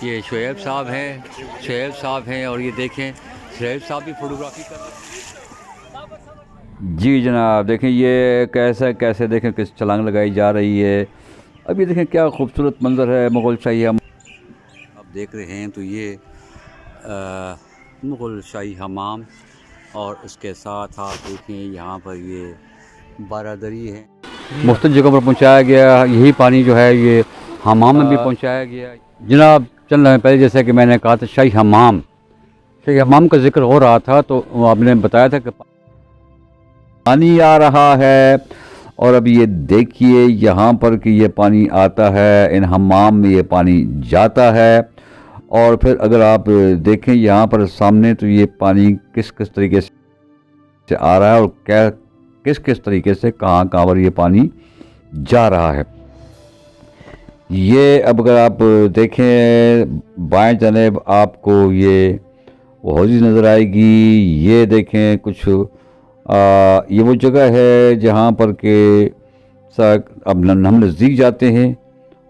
ये शुएब साहब हैं और ये देखें शुएब साहब भी फोटोग्राफी कर रहे हैं। जी जनाब, देखें ये कैसे कैसे देखें किस छलांग लगाई जा रही है। अब ये देखें क्या खूबसूरत मंजर है मुग़ल शाही हम अब देख रहे हैं तो ये मुग़ल शाही हमाम और उसके साथ आप देखें यहाँ पर ये बारादरी है। मुख्तलिफ़ जगहों पर पहुँचाया गया। यही पानी जो है ये हमाम में भी पहुँचाया गया। जनाब चंद लम्हे पहले जैसे कि मैंने कहा था शाही हमाम का जिक्र हो रहा था तो आपने बताया था कि पानी आ रहा है और अब ये देखिए यहाँ पर कि ये पानी आता है, इन हमाम में ये पानी जाता है और फिर अगर आप देखें यहाँ पर सामने तो ये पानी किस किस तरीके से आ रहा है और क्या किस किस तरीके से कहाँ कहाँ पर ये पानी जा रहा है। ये अब अगर आप देखें बाएं जानिब आपको ये वो हौज़ नज़र आएगी। ये देखें कुछ ये वो जगह है जहाँ पर के अब हम नज़दीक जाते हैं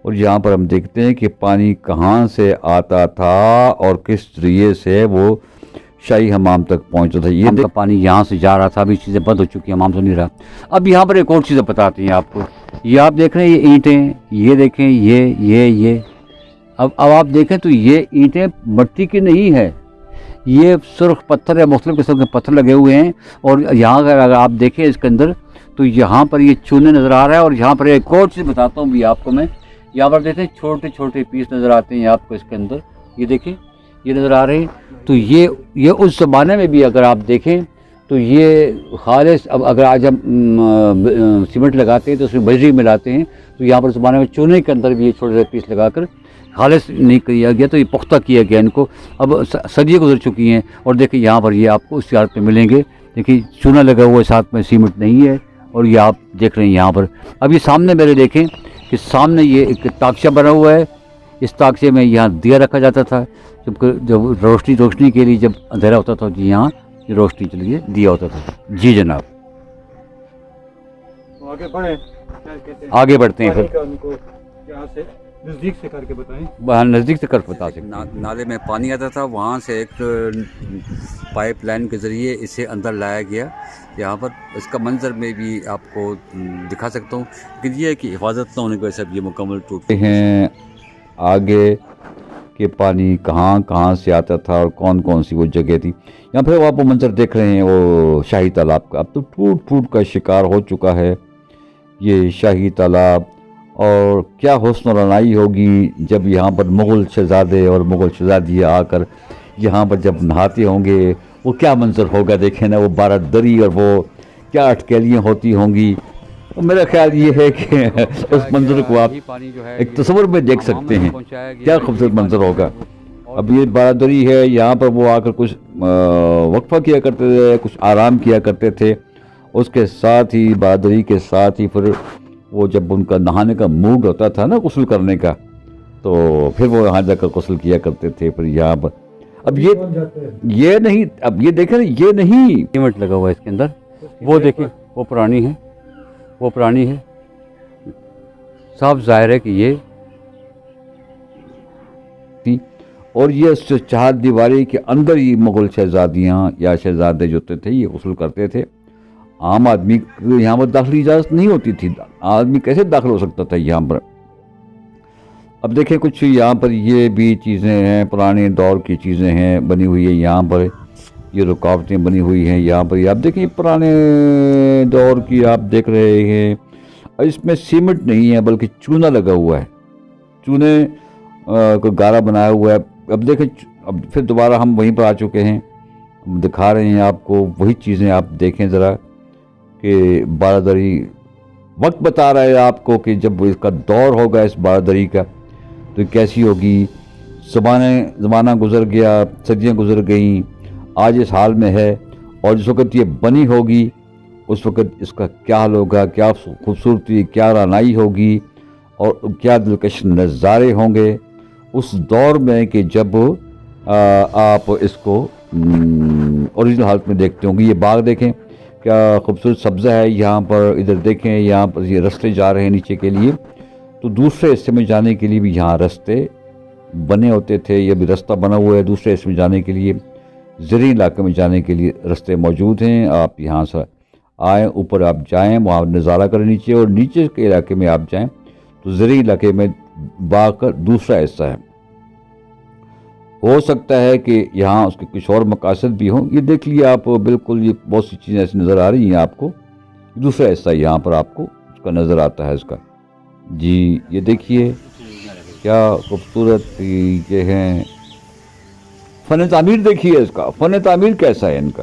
और यहाँ पर हम देखते हैं कि पानी कहाँ से आता था और किस तरीके से वो शाही हमाम तक पहुँचा था। ये का पानी यहाँ से जा रहा था, अभी चीज़ें बंद हो चुकी हैं, हमाम तो नहीं रहा। अब यहाँ पर एक और चीज़ें बताती हैं आपको। ये आप देख रहे हैं ये ईंटें, ये देखें ये अब आप देखें तो ये ईंटें मिट्टी की नहीं है, ये सुर्ख पत्थर या मुख्तलिफ़ किस्म के पत्थर लगे हुए हैं। और यहाँ अगर आप देखें इसके अंदर तो यहाँ पर ये चूने नज़र आ रहा है। और यहाँ पर एक और चीज़ बताता हूँ भी आपको मैं, यहाँ पर देखें छोटे छोटे पीस नज़र आते हैं आपको इसके अंदर, ये देखें ये नज़र आ रहे हैं। तो ये उस ज़माने में भी अगर आप देखें तो ये खालिस, अब अगर आज हम सीमेंट लगाते हैं तो उसमें बजरी मिलाते हैं तो यहाँ पर ज़माने में चूने के अंदर भी ये छोटे छोटे पीस लगाकर खालिस नहीं किया गया, तो ये पुख्ता किया गया इनको। अब सदियाँ गुजर चुकी हैं और देखिए यहाँ पर ये आपको उस हालत में मिलेंगे। देखिए चूना लगा हुआ है, साथ में सीमेंट नहीं है। और ये आप देख रहे हैं यहाँ पर, अब ये सामने मेरे देखें कि सामने ये एक ताकचा बना हुआ है। इस ताकचे में यहाँ दिया रखा जाता था जब रोशनी के लिए, जब अंधेरा होता था जी यहाँ रोशनी के लिए दिया होता था। जी जनाब, आगे बढ़ते हैं फिर नज़दीक से करके बताएं। वहाँ नज़दीक से कर बता सकते नाले में पानी आता था, वहाँ से एक पाइप लाइन के ज़रिए इसे अंदर लाया गया। यहाँ पर इसका मंजर में भी आपको दिखा सकता हूँ, लेकिन ये है कि हिफाजत ना होने की वजह से ये मुकम्मल टूटते हैं। आगे के पानी कहाँ कहाँ से आता था और कौन कौन सी वो जगह थी। यहाँ पर आप वो मंजर देख रहे हैं वो शाही तालाब का, अब तो टूट फूट का शिकार हो चुका है ये शाही तालाब। और क्या हुस्न और रनाई होगी जब यहाँ पर मुग़ल शहज़ादे और मुग़ल शहज़ादियाँ आकर यहाँ पर जब नहाते होंगे, वो क्या मंजर होगा। देखें ना वो बारादरी और वो क्या अटकलियाँ होती होंगी। तो मेरा ख्याल ये है कि उस मंजर को आप एक तस्वीर में देख सकते हैं, क्या खूबसूरत मंजर होगा। अब ये बारादरी है, यहाँ पर वो आकर कुछ वक्फा किया करते थे, कुछ आराम किया करते थे। उसके साथ ही बारादरी के साथ ही फिर वो जब उनका नहाने का मूड होता था ना गुस्ल करने का, तो फिर वो यहाँ जाकर गुस्ल किया करते थे। फिर यहाँ पर अब ये नहीं, अब ये देखें ये नहीं सीमेंट लगा हुआ है इसके अंदर, वो देखें वो पुरानी है। साफ जाहिर है कि ये थी। और ये चार दीवारी के अंदर ही मुग़ल शहज़ादियाँ या शहज़ादे जो थे ये गुस्ल करते थे। आम आदमी यहाँ पर दाखिली इजाज़त नहीं होती थी, आदमी कैसे दाखिल हो सकता था यहाँ पर। अब देखें कुछ यहाँ पर ये भी चीज़ें हैं, पुराने दौर की चीज़ें हैं बनी हुई है। यहाँ पर ये रुकावटें बनी हुई हैं। यहाँ पर आप देखें पुराने दौर की आप देख रहे हैं। इसमें सीमेंट नहीं है बल्कि चूना लगा हुआ है, चूने को गारा बनाया हुआ है। अब देखें, अब फिर दोबारा हम वहीं पर आ चुके हैं, हम दिखा रहे हैं आपको वही चीज़ें। आप देखें ज़रा कि बारादरी वक्त बता रहा है आपको कि जब इसका दौर होगा इस बारादरी का तो कैसी होगी। ज़माना गुज़र गया, सदियाँ गुज़र गईं, आज इस हाल में है। और जिस वक्त ये बनी होगी उस वक्त इसका क्या हाल होगा, क्या खूबसूरती, क्या रानाई होगी और क्या दिलकश नज़ारे होंगे उस दौर में कि जब आप इसको ओरिजिनल हालत में देखते होंगे। ये बाग देखें क्या खूबसूरत सब्ज़ा है यहाँ पर। इधर देखें यहाँ पर ये रास्ते जा रहे हैं नीचे के लिए, तो दूसरे हिस्से में जाने के लिए भी यहाँ रास्ते बने होते थे, ये भी रास्ता बना हुआ है दूसरे हिस्से में जाने के लिए, ज़रूरी इलाके में जाने के लिए रास्ते मौजूद हैं। आप यहाँ से आएँ, ऊपर आप जाएँ, वहाँ नज़ारा करें नीचे, और नीचे के इलाके में आप जाएँ तो ज़रूरी इलाके में बाग का दूसरा हिस्सा है। हो सकता है कि यहाँ उसके कुछ और मकासद भी हों। ये देख लिए आप, बिल्कुल ये बहुत सी चीज़ें ऐसी नज़र आ रही हैं आपको। दूसरा हिस्सा यहाँ पर आपको उसका नज़र आता है इसका। जी ये देखिए क्या खूबसूरत ये हैं। फ़न तामीर देखिए इसका, फ़न तामीर कैसा है इनका।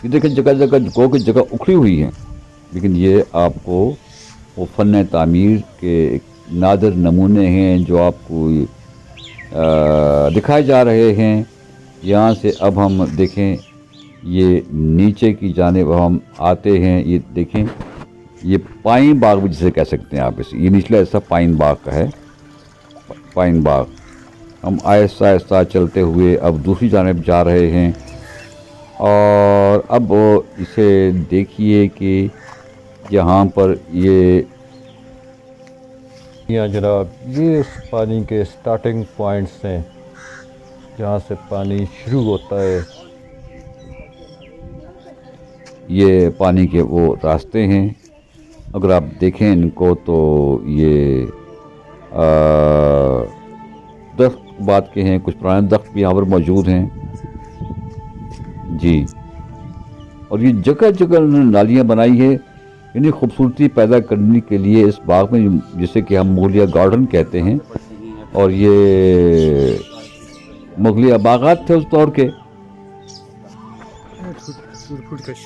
ये देखिए जगह जगह गो की जगह उखड़ी हुई हैं, लेकिन ये आपको वो फ़न तामीर के एक नादिर नमूने हैं जो आपको दिखाए जा रहे हैं। यहाँ से अब हम देखें, ये नीचे की जानिब हम आते हैं। ये देखें, ये पाइन बाग भी जिसे कह सकते हैं आप इसे, ये निचला हिस्सा पाइन बाग का है, पाइन बाग। हम आहिस्ता आहिस्ता चलते हुए अब दूसरी जानिब जा रहे हैं, और अब इसे देखिए कि यहाँ पर ये जनाब, ये उस पानी के स्टार्टिंग पॉइंट्स हैं जहाँ से पानी शुरू होता है। ये पानी के वो रास्ते हैं। अगर आप देखें इनको तो ये दख्त बात के हैं, कुछ पुराने दख्त भी यहाँ पर मौजूद हैं जी। और ये जगह जगह नालियाँ बनाई है इन्हें खूबसूरती पैदा करने के लिए इस बाग में, जिसे कि हम मुगलिया गार्डन कहते हैं, और ये मुगलिया बागात थे उस दौर के,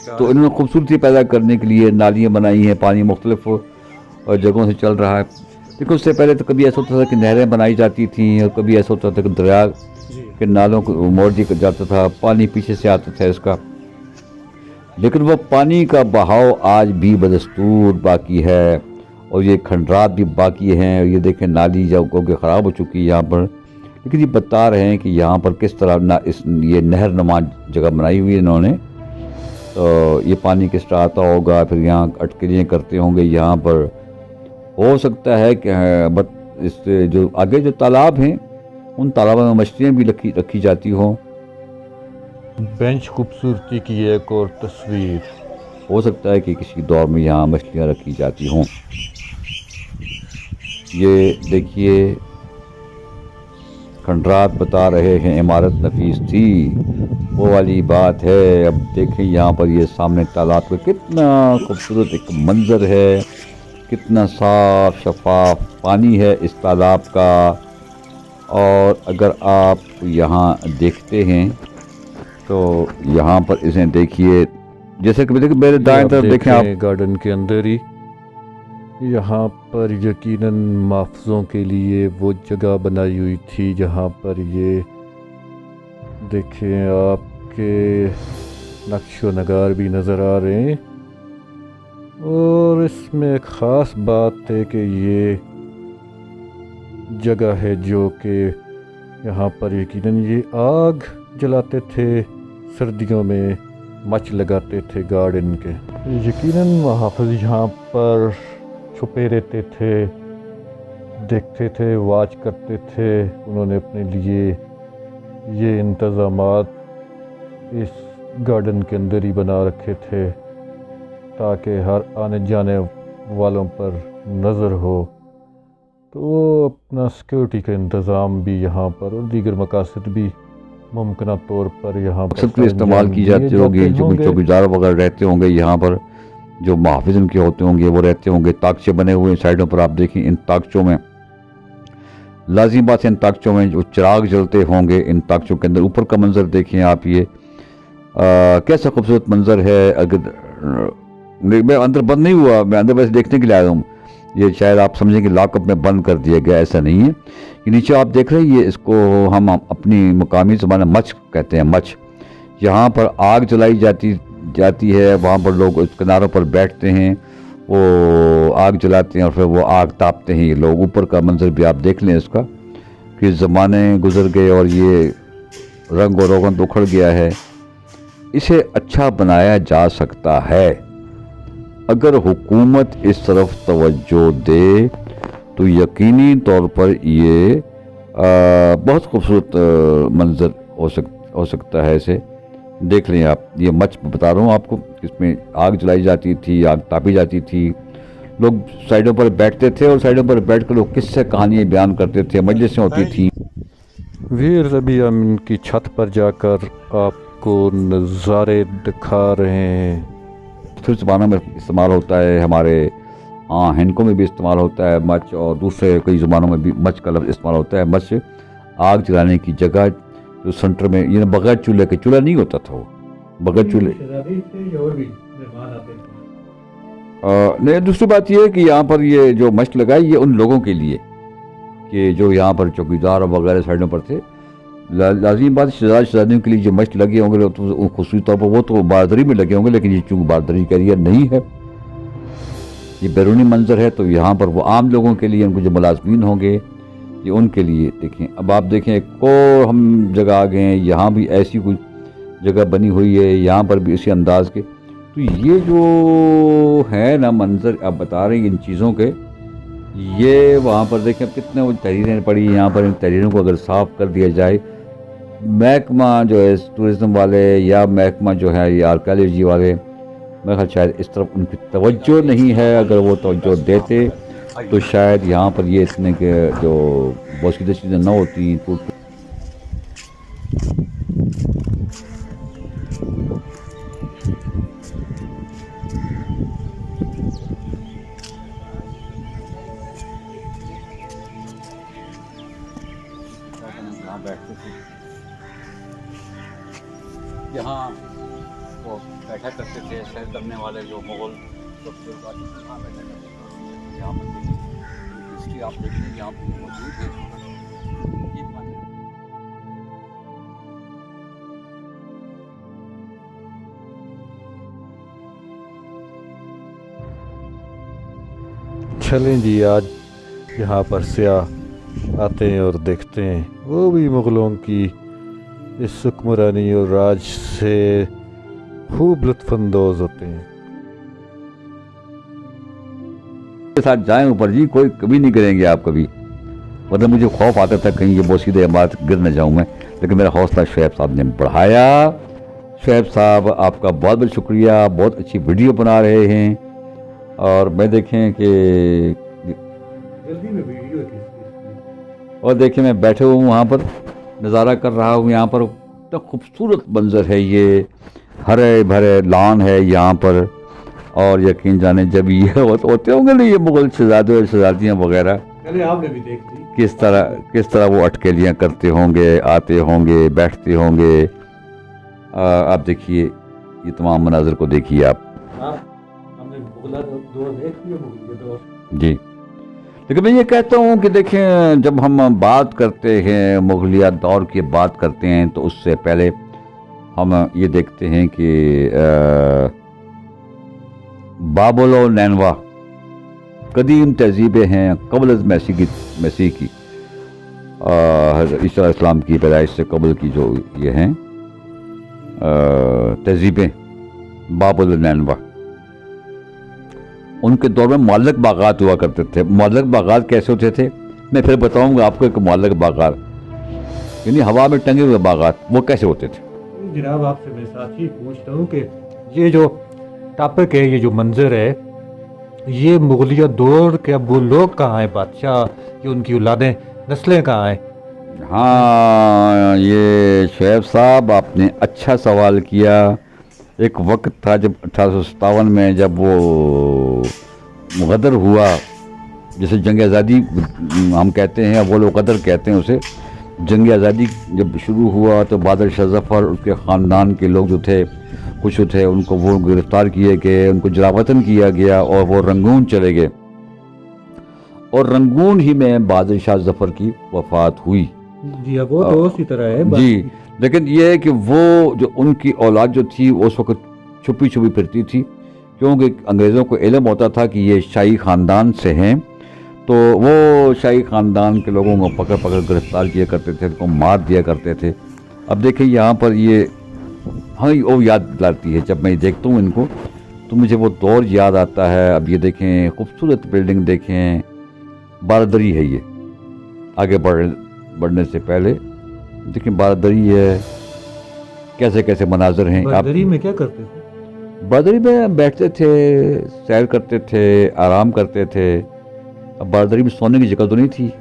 तो इन्होंने खूबसूरती पैदा करने के लिए नालियाँ बनाई हैं। पानी मुख्तलिफ जगहों से चल रहा है। देखो उससे पहले तो कभी ऐसा होता था कि नहरें बनाई जाती थी, और कभी ऐसा होता था कि दरिया के नालों को मोड़ दिया जाता था, पानी पीछे से आता था इसका। लेकिन वह पानी का बहाव आज भी बदस्तूर बाकी है, और ये खंडरात भी बाकी हैं। ये देखें नाली जो कि ख़राब हो चुकी है यहाँ पर, लेकिन ये बता रहे हैं कि यहाँ पर किस तरह ये नहर नुमा जगह बनाई हुई है इन्होंने। तो ये पानी किस तरह आता होगा, फिर यहाँ अटकलियाँ करते होंगे यहाँ पर। हो सकता है कि इस जो आगे जो तालाब हैं उन तालाबों में मछलियाँ भी रखी जाती हों। बेंच खूबसूरती की एक और तस्वीर। हो सकता है कि किसी दौर में यहाँ मछलियाँ रखी जाती हों। ये देखिए खंडरात बता रहे हैं इमारत नफीस थी, वो वाली बात है। अब देखें यहाँ पर ये सामने तालाब का कितना खूबसूरत एक मंज़र है, कितना साफ शफाफ पानी है इस तालाब का। और अगर आप यहाँ देखते हैं तो यहाँ पर इसे देखिए, जैसे कि मेरे दाएं तरफ देखें आप, गार्डन के अंदर ही यहाँ पर यकीनन महफूज़ों के लिए वो जगह बनाई हुई थी जहाँ पर ये देखें आपके नक्शो नगार भी नज़र आ रहे हैं। और इसमें एक ख़ास बात है कि ये जगह है जो कि यहाँ पर यकीनन ये आग जलाते थे, सर्दियों में मच लगाते थे गार्डन के। यकीनन मुहाफ़िज़ यहाँ पर छुपे रहते थे, देखते थे, वाच करते थे। उन्होंने अपने लिए ये इंतज़ामात इस गार्डन के अंदर ही बना रखे थे ताकि हर आने जाने वालों पर नज़र हो। तो अपना सिक्योरिटी का इंतज़ाम भी यहाँ पर और दीगर मकासद भी मुमकिन तौर पर यहाँ पर इस्तेमाल की जाती होगी। जो चौकीदार वगैरह रहते होंगे यहाँ पर, जो मुहाफ़िज़ उनके होते होंगे वो रहते होंगे। ताकचे बने हुए साइडों पर आप देखें, इन ताकचों में लाज़िम बात है, इन ताकचों में जो चिराग जलते होंगे। इन ताकचों के अंदर ऊपर का मंज़र देखें आप, ये कैसा खूबसूरत मंज़र है। अगर मैं अंदर बंद नहीं हुआ, मैं अंदर बस देखने के लिए आया हूँ। ये शायद आप समझें कि लॉकअप में बंद कर दिया गया, ऐसा नहीं है। ये नीचे आप देख रहे हैं, ये इसको हम अपनी मुकामी ज़बान में मच कहते हैं, मच। यहाँ पर आग जलाई जाती है, वहाँ पर लोग उस किनारों पर बैठते हैं, वो आग जलाते हैं और फिर वो आग तापते हैं। ये लोग ऊपर का मंजर भी आप देख लें इसका, कि ज़माने गुजर गए और ये रंग और रोगन उखड़ गया है। इसे अच्छा बनाया जा सकता है अगर हुकूमत इस तरफ तवज्जो दे, तो यकीनी तौर पर ये बहुत खूबसूरत मंजर हो सकता है इसे देख लें आप। ये मच बता रहा हूँ आपको, इसमें आग जलाई जाती थी, आग तापी जाती थी, लोग साइडों पर बैठते थे और साइडों पर बैठकर लोग किस्से कहानियाँ बयान करते थे, मजलिसें होती थी। वीर रबी अमीन की छत पर जाकर आपको नज़ारे दिखा रहे हैं। फिर ज़बानों में इस्तेमाल होता है, हमारे हिंदकों में भी इस्तेमाल होता है मच, और दूसरे कई ज़बानों में भी मच का लफ्ज़ इस्तेमाल होता है। मच आग जलाने की जगह जो सेंटर में, ये बगैर चूल्हे के, चूल्हा नहीं होता था वो, बगैर चूल्हे। नहीं, दूसरी बात ये है कि यहाँ पर ये जो मच लगाई ये उन लोगों के लिए कि जो यहाँ पर चौकीदार और वगैरह साइडों पर थे। लाजमी बात, शहजादियों के लिए जो मच लगे होंगे तो खुसूसी तौर पर वो तो बारदरी में लगे होंगे, लेकिन ये चूँकि बारदरी का एरिया नहीं है, ये बैरूनी मंजर है, तो यहाँ पर वो आम लोगों के लिए, उनको जो मुलाजमीन होंगे ये उनके लिए। देखें, अब आप देखें एक और हम जगह आ गए हैं, यहाँ भी ऐसी कोई जगह बनी हुई है, यहाँ पर भी इसी अंदाज के। तो ये जो है ना मंजर आप बता रहे हैं इन चीज़ों के, ये वहाँ पर देखें कितने वो तहरीरें पड़ी, यहाँ पर इन तहरीरों को अगर साफ़ कर दिया जाए, महकमा जो है टूरिज़म वाले या महकमा जो है ये आर्कियोलॉजी वाले, मेरे ख्याल शायद इस तरफ उनकी तवज्जो नहीं है। अगर वो तवज्जो देते तो शायद यहाँ पर ये इतने के जो बहुत सी चीज़ें न होती। बैठते थे यहाँ, वो बैठा करते थे सैर करने वाले जो मुगल यहाँ बैठा करते थे। यहाँ पर हिस्ट्री आप देखें, यहाँ पर मौजूद है। चलें जी, आज यहाँ पर सियाह आते हैं और देखते हैं, वो भी मुग़लों की इस हुक्मरानी और राज से खूब लुत्फ़अंदोज़ होते हैं। के साथ जाएं ऊपर जी, कोई कभी नहीं करेंगे आप कभी, वरना मुझे खौफ आता था कहीं ये बोसीदे इमारत गिर न जाऊं मैं, लेकिन मेरा हौसला शुएब साहब ने बढ़ाया। शुएब साहब आपका बहुत बहुत शुक्रिया, बहुत अच्छी वीडियो बना रहे हैं। और मैं देखें कि जल्दी में वीडियो और देखें मैं बैठे हुआ हूँ वहाँ पर, नज़ारा कर रहा हूँ। यहाँ पर इतना खूबसूरत मंजर है, ये हरे भरे लॉन है यहाँ पर, और यकीन जाने जब ये होते होंगे ना ये मुगल शहजादे और शहजादियाँ वगैरह, पहले आपने भी देख ली किस तरह वो अटकेलियाँ करते होंगे, आते होंगे, बैठते होंगे। आप देखिए ये तमाम मनाज़र को देखिए आप। हमने मुगला दौर देख लिया, मुगल दौर जी। लेकिन मैं ये कहता हूँ कि देखें, जब हम बात करते हैं मुगलिया दौर की बात करते हैं, तो उससे पहले हम ये देखते हैं कि बाबुल और नैनवा कदीम तहजीबें हैं कबल मसीह की, ईसा इस्लाम की पैदाइश से कबल की जो ये हैं तहजीबें बाबुल और नैनवा, उनके दौर में मुअल्लक बागात हुआ करते थे। मुअल्लक बागात कैसे होते थे मैं फिर बताऊंगा आपको। एक मुअल्लक बागात यानी हवा में टंगे हुए बागात, वो कैसे होते थे। जनाब आपसे मैं साथ ही पूछता हूँ कि ये जो टॉपिक है, ये जो मंजर है, ये मुगलिया दौर के अब वो लोग कहाँ हैं, बादशाह, ये उनकी औलादें, नस्लें कहाँ हैं। हाँ, ये शुएब साहब आपने अच्छा सवाल किया। एक वक्त था जब 1857 में जब वो गदर हुआ, जैसे जंग आज़ादी हम कहते हैं, वो लोग गदर कहते हैं उसे। जंग आज़ादी जब शुरू हुआ तो बादल शाह ज़फ़र, उसके ख़ानदान के लोग जो थे, कुछ थे, उनको वो गिरफ़्तार किए गए, उनको जलावतन किया गया और वो रंगून चले गए। और रंगून ही में बादल शाह ज़फ़र की वफ़ात हुई। जी, वो तो उसी तरह है जी। लेकिन ये है कि वो जो उनकी औलाद जो थी वो उस वक्त छुपी छुपी फिरती थी, क्योंकि अंग्रेज़ों को इल्म होता था कि ये शाही ख़ानदान से हैं, तो वो शाही ख़ानदान के लोगों को पकड़ पकड़ गिरफ़्तार किया करते थे, उनको मार दिया करते थे। अब देखिए यहाँ पर ये हाँ वो याद दिलाती है, जब मैं देखता हूँ इनको तो मुझे वो दौर याद आता है। अब ये देखें, खूबसूरत बिल्डिंग देखें, बारदरी है ये, आगे बढ़ बढ़ने से पहले। देखिए बारदरी है, कैसे कैसे मनाजर हैं। बारदरी में क्या करते थे? बारदरी में बैठते थे, सैर करते थे, आराम करते थे। अब बारदरी में सोने की जगह तो नहीं थी।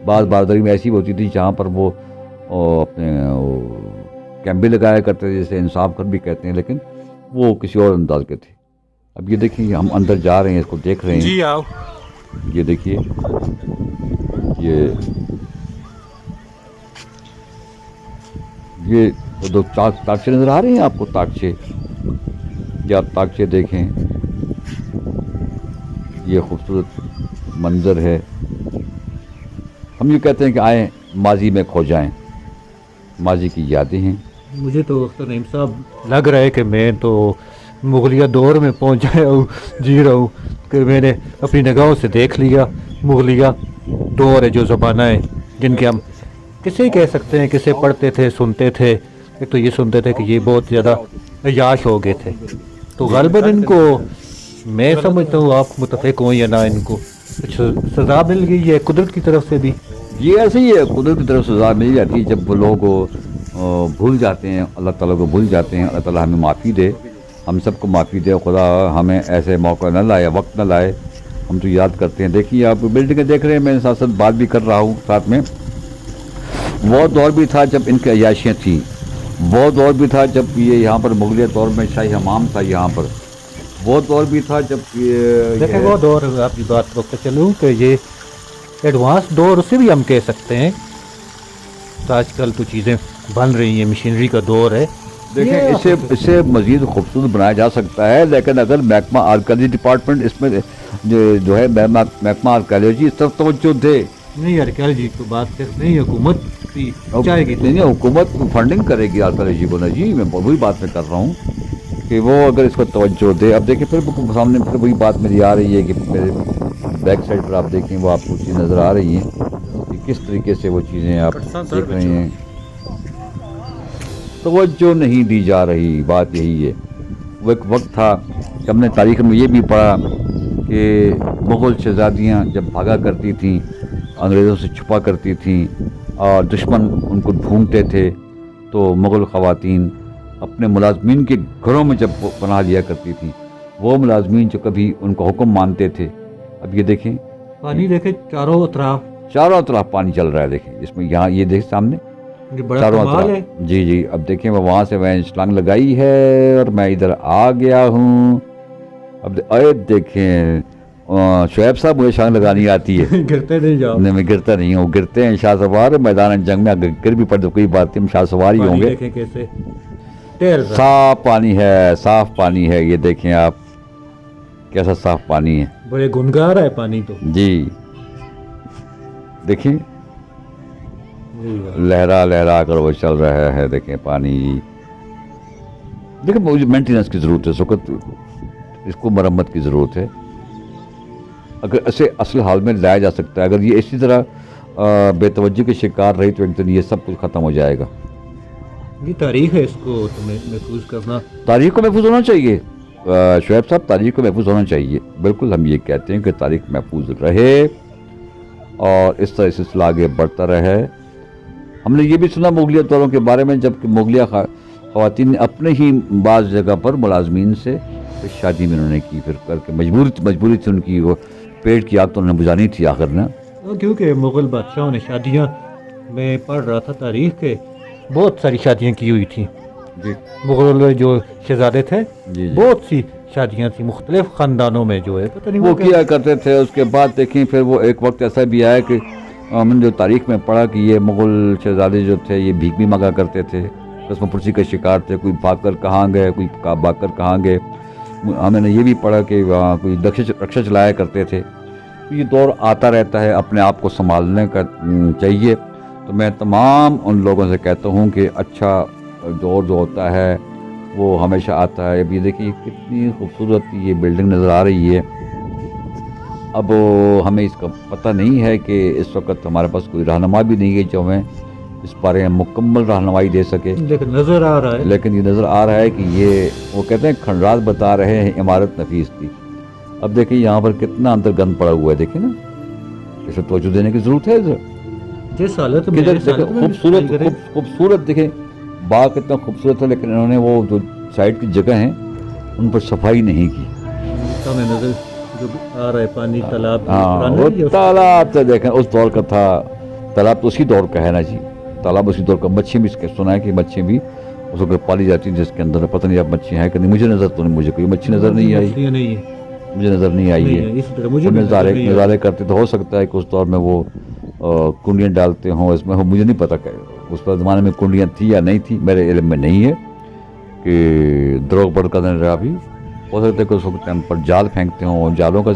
बारदरी में ऐसी होती थी जहाँ पर वो अपने कैंप भी लगाया करते थे, जैसे इंसाफ घर भी कहते हैं, लेकिन वो किसी और अंदाज के थे। अब ये देखिए हम अंदर जा रहे हैं, इसको देख रहे हैं जी आओ। ये देखिए, ये दो ताकचे नजर आ रहे हैं आपको, ताकचे, ये आप ताकचे देखें, ये खूबसूरत मंजर है। हम ये कहते हैं कि आए माजी में खो जाएं, माजी की यादें हैं। मुझे तो अख्तर नईम साहब लग रहा है कि मैं तो मुगलिया दौर में पहुंच जाया हूँ, जी रहा हूँ, कि मैंने अपनी निगाहों से देख लिया मुगलिया दौर है, जो ज़माना है जिनके हम किसे कह सकते हैं, किसे पढ़ते थे, सुनते थे। एक तो ये सुनते थे कि ये बहुत ज़्यादा अयाश हो गए थे, तो ग़ालिबन इनको मैं समझता हूँ, आप मुतफ़िक हो या ना, इनको कुछ सज़ा मिल गई है कुदरत की तरफ से भी। ये ऐसे ही है, कुदरत की तरफ सज़ा मिल जाती है जब वो लोग भूल जाते हैं, अल्लाह ताला को भूल जाते हैं। अल्लाह ताला हमें माफ़ी दे, हम सबको माफ़ी दे, खुदा हमें ऐसे मौका न लाए, वक्त न लाए। हम तो याद करते हैं। देखिए आप बिल्डिंगें देख रहे हैं, मैं साथ साथ बात भी कर रहा हूँ साथ में। वो दौर भी था जब इनकी अयाशियाँ थी, वो दौर भी था जब ये यहाँ पर मुगलिया दौर में शाही हमाम था यहाँ पर, वो दौर भी था जब देखिए वो दौर, आपकी बात को चलूँ कि ये एडवांस दौर उसे भी हम कह सकते हैं। तो आजकल तो चीज़ें बन रही हैं, मशीनरी का दौर है। देखें इसे मज़ीद खूबसूरत बनाया जा सकता है, लेकिन अगर महकमा आर्कियोलॉजी डिपार्टमेंट इसमें जो है महकमा आर्कियोलॉजी इस तरफ तवज्जो दे। नहीं आर्कियोलॉजी तो बात सिर्फ नहीं, हुकूमत भी चाहेगी। नहीं, हुकूमत फंडिंग करेगी आर्कियोलॉजी को ना जी, मैं वही बात मैं कर रहा हूँ कि वो अगर इसको तवज्जो दे। अब देखिए फिर सामने फिर वही बात मेरी आ रही है कि मेरे बैक साइड पर आप देखें, वो आपको चीज़ नज़र आ रही है कि किस तरीके से वो चीज़ें आप देख रहे हैं, तवज्जो नहीं दी जा रही। बात यही है। वो एक वक्त था कि हमने तारीख़ में ये भी पढ़ा कि मुग़ल शहज़ादियाँ जब भागा करती थीं, अंग्रेज़ों से छुपा करती थीं और दुश्मन उनको ढूंढते थे, तो मुग़ल ख़वातीन अपने मुलाज़मीन के घरों में जब पनाह लिया करती थी, वो मुलाज़मीन जो कभी उनको हुक्म मानते थे। अब ये देखें पानी, देखें चारों तरफ पानी चल रहा है। देखें इसमें, यहाँ ये देखें सामने चारों तरफ। जी जी, अब देखें वहाँ से मैंने छलांग लगाई है और मैं इधर आ गया हूँ। अब अरे देखें शुएब साहब, मुझे छलांग लगानी आती है। गिरते नहीं जाओ। नहीं, मैं गिरता नहीं हूँ, गिरते हैं शाह सवार मैदान जंग में, अगर गिर भी पड़े तो कोई बात नहीं, हम शाह सवार ही होंगे। देखें कैसे साफ पानी है, साफ पानी है। ये देखें आप कैसा साफ पानी है, बड़े गुनगार है पानी तो जी। देखिए लहरा लहरा कर वो चल रहा है। देखें पानी, देखिए मुझे मेंटेनेंस की ज़रूरत है, इस वक्त इसको मरम्मत की ज़रूरत है। अगर इसे असल हाल में लाया जा सकता है, अगर ये इसी तरह बेतवज्जी के शिकार रही तो एक दिन ये सब कुछ ख़त्म हो जाएगा। ये तारीख है, इसको तुम्हें महफूज करना, तारीख को महफूज होना चाहिए। शुएब साहब, तारीख को महफूज होना चाहिए। बिल्कुल हम ये कहते हैं कि तारीख महफूज रहे और इस तरह सिलसिला आगे बढ़ता रहे। हमने ये भी सुना मुगलिया दौरों के बारे में, जबकि मुगलिया ख़वातीन ने अपने ही बाज़ जगह पर मुलाज़मीन से शादी में उन्होंने की, फिर करके मजबूरी थी उनकी, वो पेट की आग तो उन्होंने बुझानी थी आखिर ना, क्योंकि मुग़ल बादशाहों ने शादियाँ, मैं पढ़ रहा था तारीख के, बहुत सारी शादियाँ की हुई थी जी। मुग़ल जो शहज़ादे थे जी, बहुत सी शादियाँ थी मुख्तलिफ ख़ानदानों में, जो है पता नहीं वो किया करते थे। उसके बाद देखें फिर वो एक वक्त ऐसा भी आया कि हमने जो तारीख में पढ़ा कि ये मुग़ल शहज़ादे जो थे ये भीख भी मांगा करते थे, रस्म पुरसी के शिकार थे। कोई भागकर कहाँ गए, कोई भागकर कहाँ गए। हमने ये भी पढ़ा कि वहाँ कोई रक्षा चलाया करते थे। तो ये दौर आता रहता है, अपने आप को संभालने का चाहिए। तो मैं तमाम उन लोगों से कहता हूँ कि अच्छा दौर जो होता है वो हमेशा आता है। अभी देखिए कितनी खूबसूरत ये बिल्डिंग नज़र आ रही है। अब हमें इसका पता नहीं है कि इस वक्त हमारे पास कोई रहनुमा भी नहीं है जो हमें इस बारे में मुकम्मल रहनुमाई दे सके, लेकिन नज़र आ रहा है। लेकिन ये नज़र आ रहा है कि ये वो कहते हैं खंडरात बता रहे हैं इमारत नफीस थी। अब देखिए यहाँ पर कितना अंदर गंद पड़ा हुआ है, देखिए ना, इसे तवज्जो देने की ज़रूरत है। जिस हालत में किधर इस हालत देखें में भी सफाई करें। खूबसूरत देखें, बाग कितना खूबसूरत है, लेकिन इन्होंने वो जो साइड की जगह हैं उन पर सफाई नहीं की। सामने नजर जो आ रहा है पानी तालाब हाँ, पुराना वो है या उसका- तालाब तो देखें उस दौर का था, तालाब तो उसी दौर का है ना जी, तालाब उसी दौर का। मच्छी भी सुना है कि मच्छी भी उस वक्त पाली जाती है, जिसके अंदर पता नहीं अब मच्छी है कि नहीं, मुझे नज़र तो नहीं, मुझे कोई मच्छी नज़र नहीं आई, मछलियाँ नहीं है, मुझे नज़र नहीं आई नहीं है। है इसी तरह मुझे वो भी नजर नहीं आई। नज़ारे करते तो हो सकता है कि उस दौर में वो कुंडियाँ डालते हों इसमें, हो मुझे नहीं पता उस पर ज़माने में कुंडियाँ थी या नहीं थी, मेरे इल्म में नहीं है कि द्रोग बड़ का भी हो सकता है कि उस वक्त टाइम पर जाल फेंकते हों, जालों का